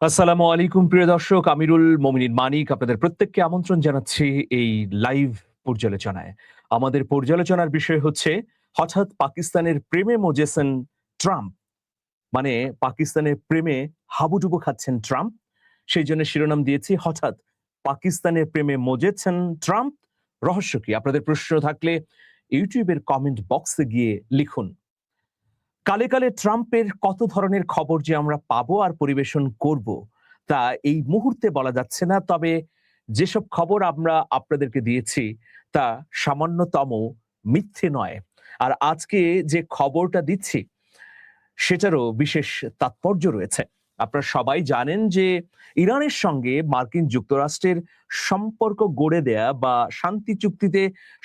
আসসালামু আলাইকুম প্রিয় দর্শক, আমিরুল মোমিনিন মানিক আপনাদের প্রত্যেককে আমন্ত্রণ জানাচ্ছি এই লাইভ পর্যালোচনায়। আমাদের পর্যালোচনার বিষয় হচ্ছে হঠাৎ পাকিস্তানের প্রেমে মজেছেন ট্রাম্প। মানে পাকিস্তানের প্রেমে হাবুডুবু খাচ্ছেন ট্রাম্প। সেই জন্য শিরোনাম দিয়েছি হঠাৎ পাকিস্তানের প্রেমে মজেছেন ট্রাম্প। রহস্য কি? আপনাদের প্রশ্ন থাকলে ইউটিউবের কমেন্ট বক্সে গিয়ে লিখুন। কালে কালে ট্রাম্পের কত ধরনের খবর যে আমরা পাবো আর পরিবেশন করব তা এই মুহূর্তে বলা যাচ্ছে না। তবে যেসব খবর আমরা আপনাদেরকে দিয়েছি তা সামান্যতম মিথ্যে নয়। আর আজকে যে খবরটা দিচ্ছি সেটারও বিশেষ তাৎপর্য রয়েছে। আপনারা সবাই জানেন যে ইরানের সঙ্গে মার্কিন যুক্তরাষ্ট্রের সম্পর্ক গড়ে দেয়া বা শান্তি চুক্তিতে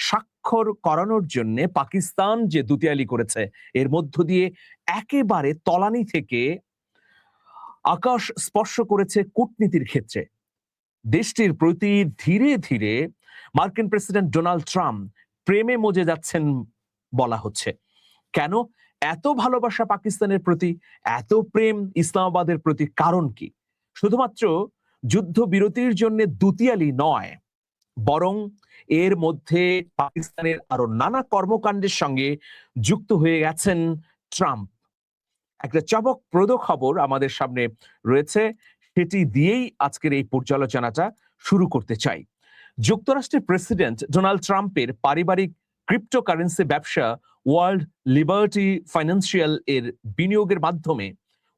স্বাক্ষর করানোর জন্য পাকিস্তান যে দুতিয়ালি করেছে, এর মধ্য দিয়ে একেবারে তলানি থেকে আকাশ স্পর্শ করেছে কূটনীতির ক্ষেত্রে। দেশটির প্রতি ধীরে ধীরে মার্কিন প্রেসিডেন্ট ডোনাল্ড ট্রাম্প প্রেমে মজে যাচ্ছেন বলা হচ্ছে। কেন এত ভালোবাসা পাকিস্তানের প্রতি, এত প্রেম ইসলামাবাদের প্রতি? কারণ কি? শুধুমাত্র যুদ্ধবিরতির জন্য দুতিয়ালি নয়, বরং এর মধ্যে পাকিস্তানের আরো নানা কর্মকাণ্ডের সঙ্গে যুক্ত হয়ে গেছেন ট্রাম্প। একটা চমকপ্রদ খবর আমাদের সামনে রয়েছে, সেটি দিয়েই আজকের এই পর্যালোচনাটা শুরু করতে চাই। যুক্তরাষ্ট্রের প্রেসিডেন্ট ডোনাল্ড ট্রাম্পের পারিবারিক ক্রিপ্টোকারেন্সি ব্যবসা ওয়ার্ল্ড লিবার্টি ফাইন্যান্সিয়াল এর বিনিয়োগের মাধ্যমে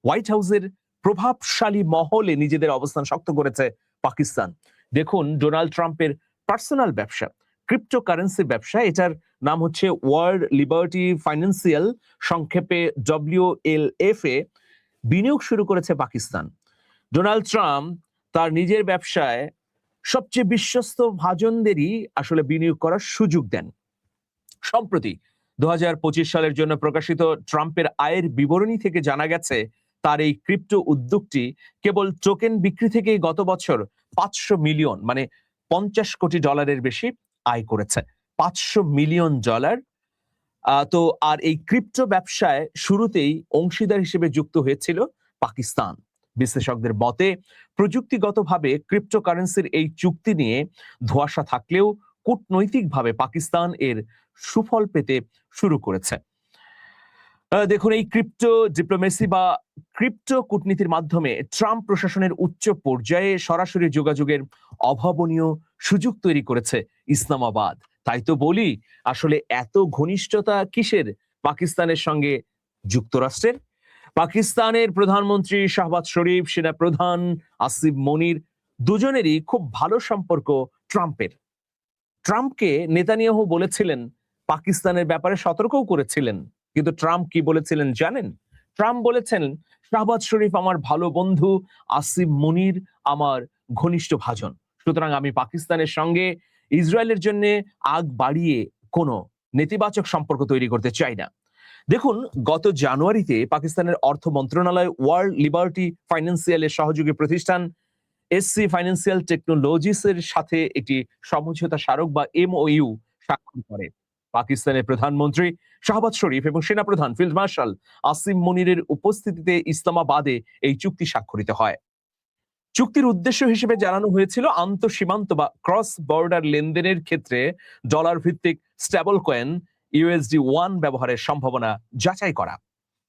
হোয়াইট হাউসের প্রভাবশালী মহলে নিজেদের অবস্থান শক্ত করেছে পাকিস্তান। দেখুন, ডোনাল্ড ট্রাম্পের পার্সোনাল ব্যবসা ক্রিপ্টোকারেন্সি ব্যবসা, এটার নাম হচ্ছে ওয়ার্ল্ড লিবার্টি ফাইন্যান্সিয়াল, সংক্ষেপে WLF এ বিনিয়োগ শুরু করেছে পাকিস্তান। ডোনাল্ড ট্রাম্প তার নিজের ব্যবসায় সবচেয়ে বিশ্বস্ত ভাজনদেরই আসলে বিনিয়োগ করার সুযোগ দেন। সম্প্রতি 2025 সালের জন্য প্রকাশিত ট্রাম্পের আয়ের বিবরণী থেকে জানা গেছে তার এই ক্রিপ্টো উদ্যোগটি কেবল টোকেন বিক্রি থেকেই গত বছর 500 মিলিয়ন মানে $50 কোটি বেশি আয় করেছে। $500 মিলিয়ন। তো আর এই ক্রিপ্টো ব্যবসায় শুরুতেই অংশীদার হিসেবে যুক্ত হয়েছিল পাকিস্তান। বিশ্লেষকদের মতে প্রযুক্তিগতভাবে ক্রিপ্টোকারেন্সির এই চুক্তি নিয়ে ধোঁয়াশা থাকলেও কূটনৈতিকভাবে পাকিস্তান এর সুফল পেতে শুরু করেছে। দেখুন, এই ক্রিপ্টো ডিপ্লোমেসি বা ক্রিপ্টো কূটনীতির মাধ্যমে ট্রাম্প প্রশাসনের উচ্চ পর্যায়ে সরাসরি যোগাযোগের অভাবনীয় সুযোগ তৈরি করেছে ইসলামাবাদ। তাই তো বলি, আসলে এত ঘনিষ্ঠতা কিসের পাকিস্তানের সঙ্গে যুক্তরাষ্ট্রের? পাকিস্তানের প্রধানমন্ত্রী শাহবাজ শরীফ, সেনা প্রধান আসিফ মনির, দুজনেরই খুব ভালো সম্পর্ক ট্রাম্পের। ট্রাম্পকে নেতানিয়াহু বলেছিলেন, পাকিস্তানের ব্যাপারে সতর্কও করেছিলেন। কিন্তু ট্রাম্প কি বলেছিলেন জানেন? ট্রাম্প বলেছেন, শাহবাজ শরীফ আমার ভালো বন্ধু, আসিফ মনির আমার ঘনিষ্ঠ ভাজন, সুতরাং আমি পাকিস্তানের সঙ্গে ইসরায়েলের জন্য আগ বাড়িয়ে কোনো নেতিবাচক সম্পর্ক তৈরি করতে চাই না। দেখুন, গত জানুয়ারিতে পাকিস্তানের অর্থ মন্ত্রণালয় ওয়ার্ল্ড লিবার্টি ফাইন্যান্সিয়ালের সহযোগী প্রতিষ্ঠান SC ফাইন্যান্সিয়াল টেকনোলজিস এর সাথে একটি সমঝোতা স্মারক বা MOU স্বাক্ষর করে। পাকিস্তানের প্রধানমন্ত্রী শাহবাজ শরীফ এবং সেনাপ্রধান ফিল্ড মার্শাল আসিম মনিরের উপস্থিতিতে ইসলামাবাদে এই চুক্তি স্বাক্ষরিত হয়। চুক্তির উদ্দেশ্য হিসেবে জানানো হয়েছিল আন্তঃসীমান্ত বা ক্রস বর্ডার লেনদেনের ক্ষেত্রে ডলার ভিত্তিক স্টেবল কয়েন USD1 ব্যবহারের সম্ভাবনা যাচাই করা।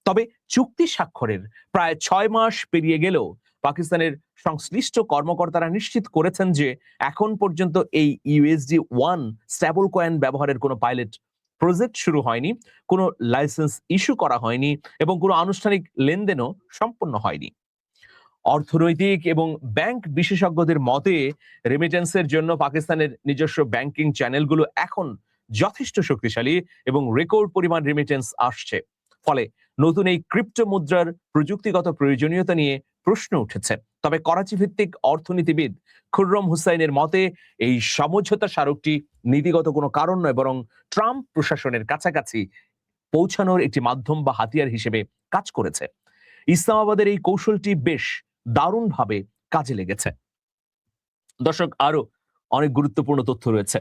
তবে চুক্তি স্বাক্ষরের প্রায় 6 মাস পেরিয়ে গেলেও পাকিস্তানের সংশ্লিষ্ট কর্মকর্তারা নিশ্চিত করেছেন যে এখন পর্যন্ত এই USD1 স্টেবল কয়েন ব্যবহারের কোনো পাইলট প্রজেক্ট শুরু হয়নি, কোনো লাইসেন্স ইস্যু করা হয়নি এবং কোনো আনুষ্ঠানিক লেনদেনও সম্পন্ন হয়নি। অর্থনৈতিক এবং ব্যাংক বিশেষজ্ঞদের মতে রেমিটেন্সের জন্য পাকিস্তানের নিজস্ব ব্যাংকিং চ্যানেলগুলো এখন যথেষ্ট শক্তিশালী এবং রেকর্ড পরিমাণ রেমিটেন্স আসছে। ফলে নতুন এই ক্রিপ্টো মুদ্রার প্রযুক্তিগত প্রয়োজনীয়তা নিয়ে প্রশ্ন উঠেছে। তবে করাচি ভিত্তিক অর্থনীতিবিদ খুররম হুসাইনের মতে এই সমঝোতা স্মারকটি নীতিগত কোনো কারণ নয়, বরং ট্রাম্প প্রশাসনের কাছাকাছি পৌঁছানোর একটি মাধ্যম বা হাতিয়ার হিসেবে কাজ করেছে। ইসলামাবাদের এই কৌশলটি বেশ দারুণভাবে কাজে লেগেছে। দর্শক, আরো অনেক গুরুত্বপূর্ণ তথ্য রয়েছে।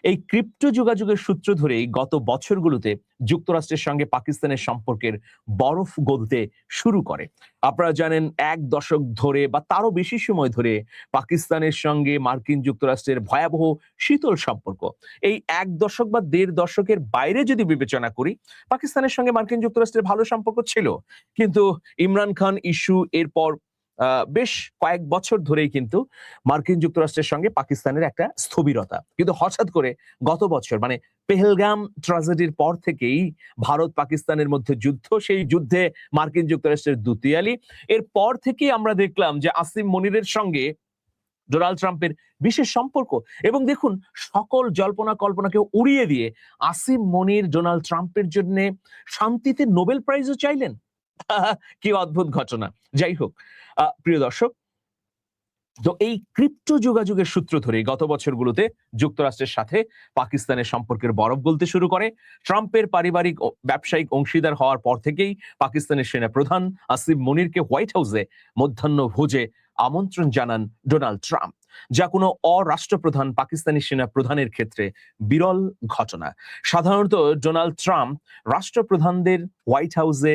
এই ক্রিপ্টো যোগাযোগের সূত্র ধরেই গত বছরগুলোতে যুক্তরাষ্ট্রের সঙ্গে পাকিস্তানের সম্পর্কের বরফ গলতে শুরু করে। আপনারা জানেন ১ দশক ধরে বা তারও বেশি সময় ধরে পাকিস্তানের সঙ্গে মার্কিন যুক্তরাষ্ট্রের ভয়াবহ শীতল সম্পর্ক। এই ১ দশক বা ১.৫ দশকের বাইরে যদি বিবেচনা করি, পাকিস্তানের সঙ্গে মার্কিন যুক্তরাষ্ট্রের ভালো সম্পর্ক ছিল। কিন্তু ইমরান খান ইস্যু এরপর বেশ কয়েক বছর ধরেই কিন্তু মার্কিন যুক্তরাষ্ট্রের সঙ্গে পাকিস্তানের একটা স্থবিরতা। কিন্তু হঠাৎ করে গত বছর মানে পেহেলগাম ট্র্যাজেডির পর থেকেই ভারত পাকিস্তানের মধ্যে যুদ্ধ, সেই যুদ্ধে মার্কিন যুক্তরাষ্ট্রের দুতিয়ালি। এরপর থেকেই আমরা দেখলাম যে আসিম মনিরের সঙ্গে ডোনাল্ড ট্রাম্পের বিশেষ সম্পর্ক। এবং দেখুন, সকল জল্পনা কল্পনাকে উড়িয়ে দিয়ে আসিম মনির ডোনাল্ড ট্রাম্পের জন্য শান্তিতে নোবেল প্রাইজও চাইলেন। কি অদ্ভুত ঘটনা। যাই হোক, প্রিয় দর্শক, তো এই ক্রিপ্টো যোগাযোগের সূত্র ধরে গত বছরগুলোতে যুক্তরাষ্ট্রের সাথে পাকিস্তানের সম্পর্কের বরফ গলতে শুরু করে। ট্রাম্পের পারিবারিক ও ব্যবসায়িক অংশীদার হওয়ার পর থেকেই পাকিস্তানের সেনা প্রধান আসিম মনিরকে হোয়াইট হাউসে মধ্যাহ্ন ভোজে আমন্ত্রণ জানান ডোনাল্ড ট্রাম্প, যা কোনো অরাষ্ট্রপ্রধান পাকিস্তানি সেনা প্রধানের ক্ষেত্রে বিরল ঘটনা। সাধারণত ডোনাল্ড ট্রাম্প রাষ্ট্রপ্রধানদের হোয়াইট হাউসে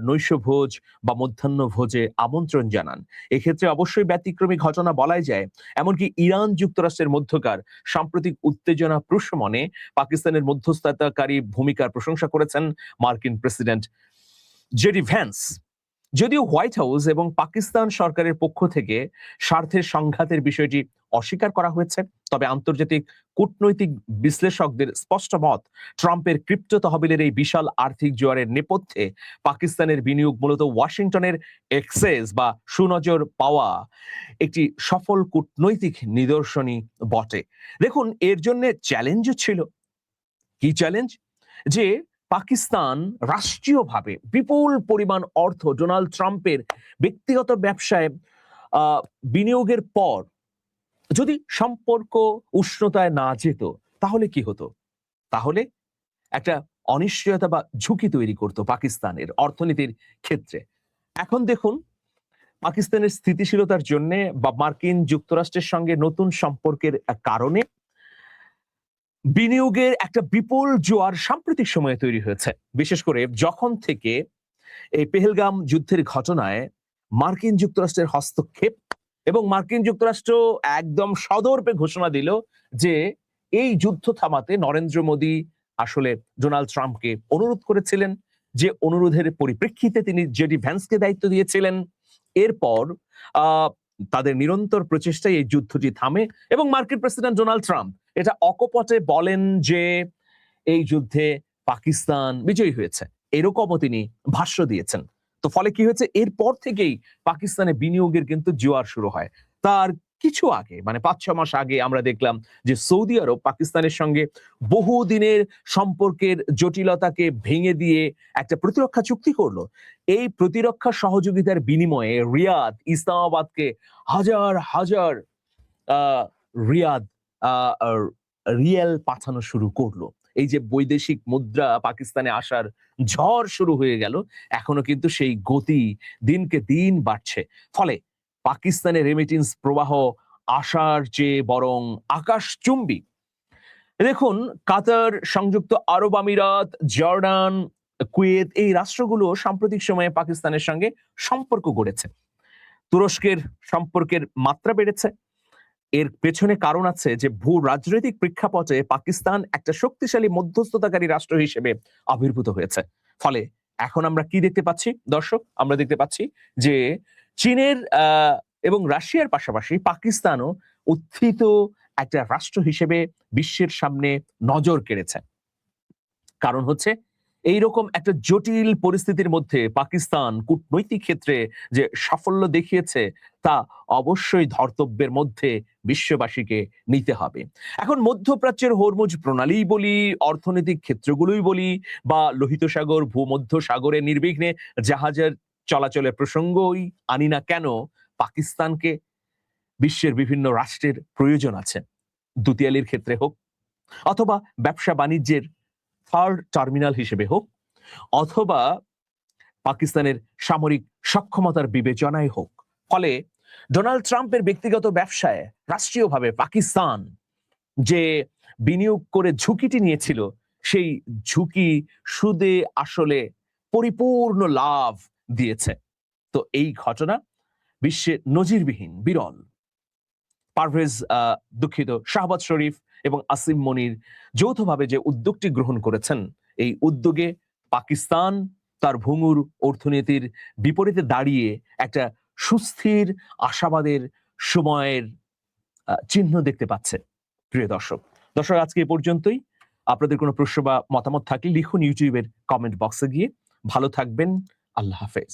নৈশভোজ বা মধ্যাহ্ন ভোজে আমন্ত্রণ জানান। এক্ষেত্রে অবশ্যই ব্যতিক্রমী ঘটনা বলাই যায়। এমনকি ইরান যুক্তরাষ্ট্রের মধ্যকার সাম্প্রতিক উত্তেজনা প্রশমনে পাকিস্তানের মধ্যস্থতাকারী ভূমিকার প্রশংসা করেছেন মার্কিন প্রেসিডেন্ট জেডি ভ্যান্স। যদিও হোয়াইট হাউস এবং পাকিস্তান সরকারের পক্ষ থেকে স্বার্থের সংঘাতের বিষয়টি অস্বীকার করা হয়েছে, তবে আন্তর্জাতিক কূটনৈতিক বিশ্লেষকদের স্পষ্ট মত, ট্রাম্পের ক্রিপ্টো তহবিলের এই বিশাল আর্থিক জোয়ারের নেপথ্যে পাকিস্তানের বিনিয়োগ মূলত ওয়াশিংটনের এক্সেস বা সুনজর পাওয়া একটি সফল কূটনৈতিক নিদর্শনই বটে। দেখুন, এর জন্য চ্যালেঞ্জও ছিল। কি চ্যালেঞ্জ? যে পাকিস্তান রাষ্ট্রীয়ভাবে বিপুল পরিমাণ অর্থ ডোনাল্ড ট্রাম্পের ব্যক্তিগত ব্যবসায় বিনিয়োগের পর যদি সম্পর্ক উষ্ণতায় না যেত, তাহলে কি হতো? তাহলে একটা অনিশ্চয়তা বা ঝুঁকি তৈরি করত পাকিস্তানের অর্থনীতির ক্ষেত্রে। এখন দেখুন, পাকিস্তানের স্থিতিশীলতার জন্য বা মার্কিন যুক্তরাষ্ট্রের সঙ্গে নতুন সম্পর্কের কারণে বিনিয়োগের একটা বিপুল জোয়ার সাম্প্রতিক সময়ে তৈরি হয়েছে। বিশেষ করে যখন থেকে এই পেহেলগাম যুদ্ধের ঘটনায় মার্কিন যুক্তরাষ্ট্রের হস্তক্ষেপ এবং মার্কিন যুক্তরাষ্ট্র একদম সদর্পে ঘোষণা দিল যে এই যুদ্ধ থামাতে নরেন্দ্র মোদী আসলে ডোনাল্ড ট্রাম্পকে অনুরোধ করেছিলেন, যে অনুরোধের পরিপ্রেক্ষিতে তিনি জেডি ভ্যান্সকে দায়িত্ব দিয়েছিলেন। এরপর তাদের নিরন্তর প্রচেষ্টায় এই যুদ্ধটি থামে এবং মার্কিন প্রেসিডেন্ট ডোনাল্ড ট্রাম্প এটা অকপটে বলেন যে এই যুদ্ধে পাকিস্তান বিজয়ী হয়েছে, এরকমও তিনি ভাষ্য দিয়েছেন। তো ফলে কি হয়েছে, এরপর থেকেই পাকিস্তানে বিনিয়োগের কিন্তু জোয়ার শুরু হয়। তার কিছু আগে মানে ৫-৬ মাস আগে আমরা দেখলাম যে সৌদি আরব পাকিস্তানের সঙ্গে বহুদিনের সম্পর্কের জটিলতাকে ভেঙে দিয়ে একটা প্রতিরক্ষা চুক্তি করলো। এই প্রতিরক্ষা সহযোগিতার বিনিময়ে রিয়াদ ইসলামাবাদকে হাজার হাজার রিয়াদ রিয়েল পাঠানো শুরু করলো। এই যে বৈদেশিক মুদ্রা পাকিস্তানে আসার ঝড় শুরু হয়ে গেল, এখনো কিন্তু সেই গতি দিনকে দিন বাড়ছে। ফলে পাকিস্তানের রেমিটেন্স প্রবাহ আসার চেয়ে বরং আকাশচুম্বী। দেখুন, কাতার, সংযুক্ত আরব আমিরাত, জর্ডান, কুয়েত এই রাষ্ট্রগুলো সাম্প্রতিক সময়ে পাকিস্তানের সঙ্গে সম্পর্ক গড়েছে। তুরস্কের সম্পর্কের মাত্রা বেড়েছে। এর পেছনে কারণ আছে যে ভূ রাজনৈতিক প্রেক্ষাপটে পাকিস্তান একটা শক্তিশালী মধ্যস্থতাকারী রাষ্ট্র হিসেবে আবির্ভূত হয়েছে। ফলে এখন আমরা কি দেখতে পাচ্ছি দর্শক? আমরা দেখতে পাচ্ছি যে চীনের এবং রাশিয়ার পাশাপাশি পাকিস্তানও উত্থিত একটা রাষ্ট্র হিসেবে বিশ্বের সামনে নজর কেড়েছে। কারণ হচ্ছে এইরকম একটা জটিল পরিস্থিতির মধ্যে পাকিস্তান কূটনৈতিক ক্ষেত্রে যে সাফল্য দেখিয়েছে তা অবশ্যই ধর্তব্যের মধ্যে বিশ্ববাসীকে নিতে হবে। এখন মধ্যপ্রাচ্যের হরমুজ প্রণালী বলি, অর্থনৈতিক ক্ষেত্রগুলোই বলি বা লোহিত সাগর, ভূমধ্য সাগরে নির্বিঘ্নে জাহাজের চলাচলের প্রসঙ্গই আনি না কেন, পাকিস্তানকে বিশ্বের বিভিন্ন রাষ্ট্রের প্রয়োজন আছে। দুতিয়ালির ক্ষেত্রে হোক, অথবা ব্যবসা বাণিজ্যের থার্ড টার্মিনাল হিসেবে হোক, অথবা পাকিস্তানের সামরিক সক্ষমতার বিবেচনায় হোক। ফলে ডোনাল্ড ট্রাম্পের ব্যক্তিগত ব্যবসায় রাষ্ট্রীয়ভাবে পাকিস্তান যে বিনিয়োগ করে ঝুঁকিটি নিয়েছিল, সেই ঝুঁকি সুদে আসলে পরিপূর্ণ লাভ দিয়েছে। তো এই ঘটনা বিশ্বে নজিরবিহীন, বিরল। পারভেজ দুঃখিত শাহবাজ শরীফ এবং আসিম মনির যৌথভাবে যে উদ্যোগটি গ্রহণ করেছেন, এই উদ্যোগে পাকিস্তান তার ভঙ্গুর অর্থনীতির বিপরীতে দাঁড়িয়ে একটা সুস্থির আশাবাদের সময়ের চিহ্ন দেখতে পাচ্ছে। প্রিয় দর্শক, আজকে এ পর্যন্তই। আপনাদের কোনো প্রশ্ন বা মতামত থাকলে লিখুন ইউটিউবের কমেন্ট বক্সে গিয়ে। ভালো থাকবেন, আল্লাহ হাফেজ।